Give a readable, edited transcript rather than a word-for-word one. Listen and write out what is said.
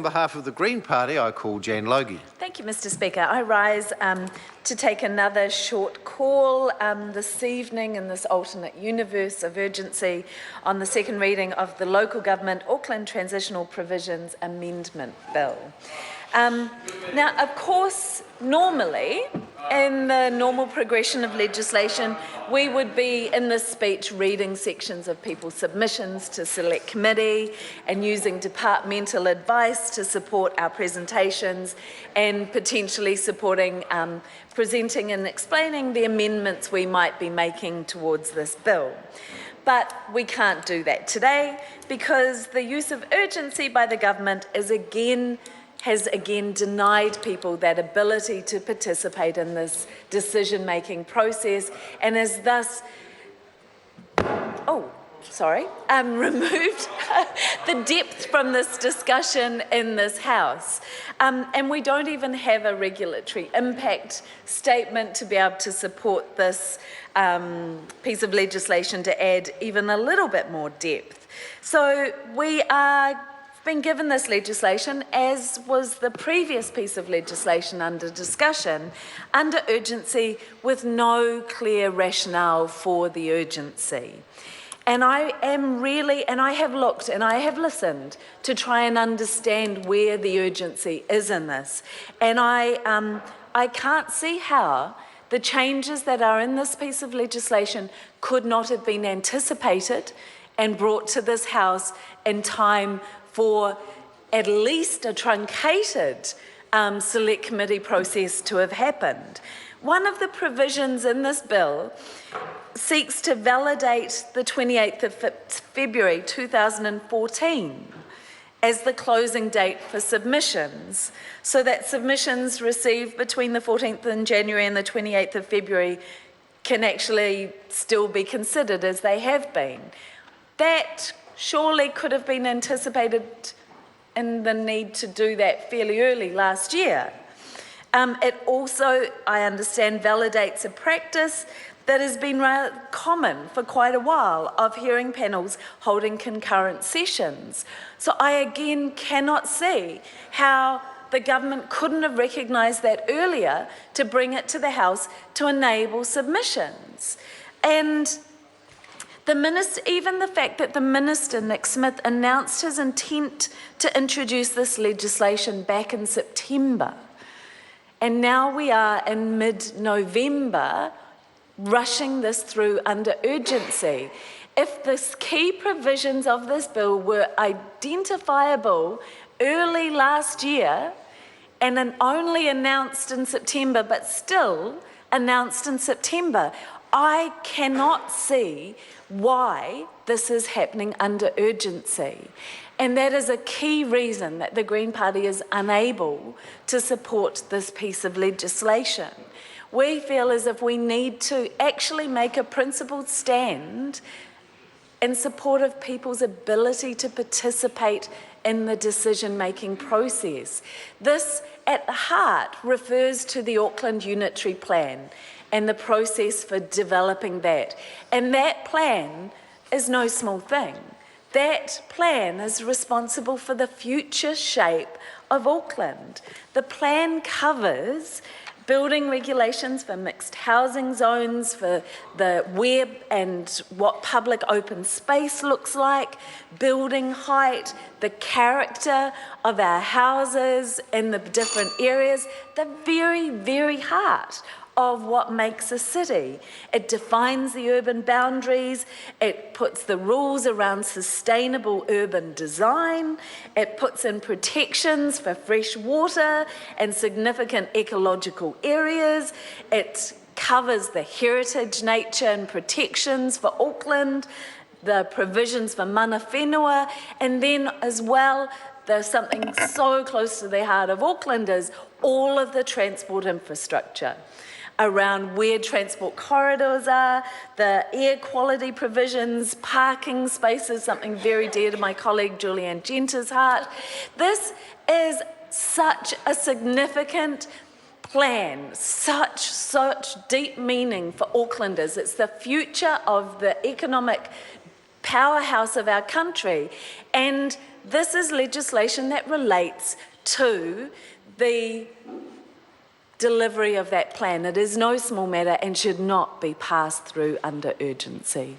On behalf of the Green Party, I call Jan Logie. Thank you, Mr. Speaker. I rise to take another short call this evening in this alternate universe of urgency on the second reading of the Local Government Auckland Transitional Provisions Amendment Bill. Now, of course, normally, in the normal progression of legislation, we would be in this speech reading sections of people's submissions to Select Committee and using departmental advice to support our presentations and potentially supporting, presenting and explaining the amendments we might be making towards this bill. But we can't do that today because the use of urgency by the government has again denied people that ability to participate in this decision-making process and has thus, removed the depth from this discussion in this House. And we don't even have a regulatory impact statement to be able to support this piece of legislation to add even a little bit more depth. So we are been given this legislation, as was the previous piece of legislation under discussion, under urgency with no clear rationale for the urgency. And I have looked and I have listened to try and understand where the urgency is in this. And I can't see how the changes that are in this piece of legislation could not have been anticipated and brought to this House in time for at least a truncated Select Committee process to have happened. One of the provisions in this bill seeks to validate the 28th of February 2014 as the closing date for submissions, so that submissions received between the 14th of January and the 28th of February can actually still be considered as they have been. That surely could have been anticipated in the need to do that fairly early last year. It also, I understand, validates a practice that has been common for quite a while of hearing panels holding concurrent sessions. So I again cannot see how the government couldn't have recognised that earlier to bring it to the House to enable submissions. And even the fact that the Minister, Nick Smith, announced his intent to introduce this legislation back in September, and now we are in mid-November rushing this through under urgency. If the key provisions of this bill were identifiable early last year and then only announced in September, but still announced in September, I cannot see why this is happening under urgency. And that is a key reason that the Green Party is unable to support this piece of legislation. We feel as if we need to actually make a principled stand in support of people's ability to participate in the decision-making process. This, at the heart, refers to the Auckland Unitary Plan and the process for developing that. And that plan is no small thing. That plan is responsible for the future shape of Auckland. The plan covers building regulations for mixed housing zones, for the where and what public open space looks like, building height, the character of our houses in the different areas, the very, very heart of what makes a city. It defines the urban boundaries, it puts the rules around sustainable urban design, it puts in protections for fresh water and significant ecological areas, it covers the heritage, nature and protections for Auckland, the provisions for mana whenua, and then as well, there's something so close to the heart of Aucklanders, all of the transport infrastructure around where transport corridors are, the air quality provisions, parking spaces, something very dear to my colleague Julianne Genter's heart. This is such a significant plan, such deep meaning for Aucklanders. It's the future of the economic powerhouse of our country, and This is legislation that relates to the delivery of that plan. It is no small matter and should not be passed through under urgency.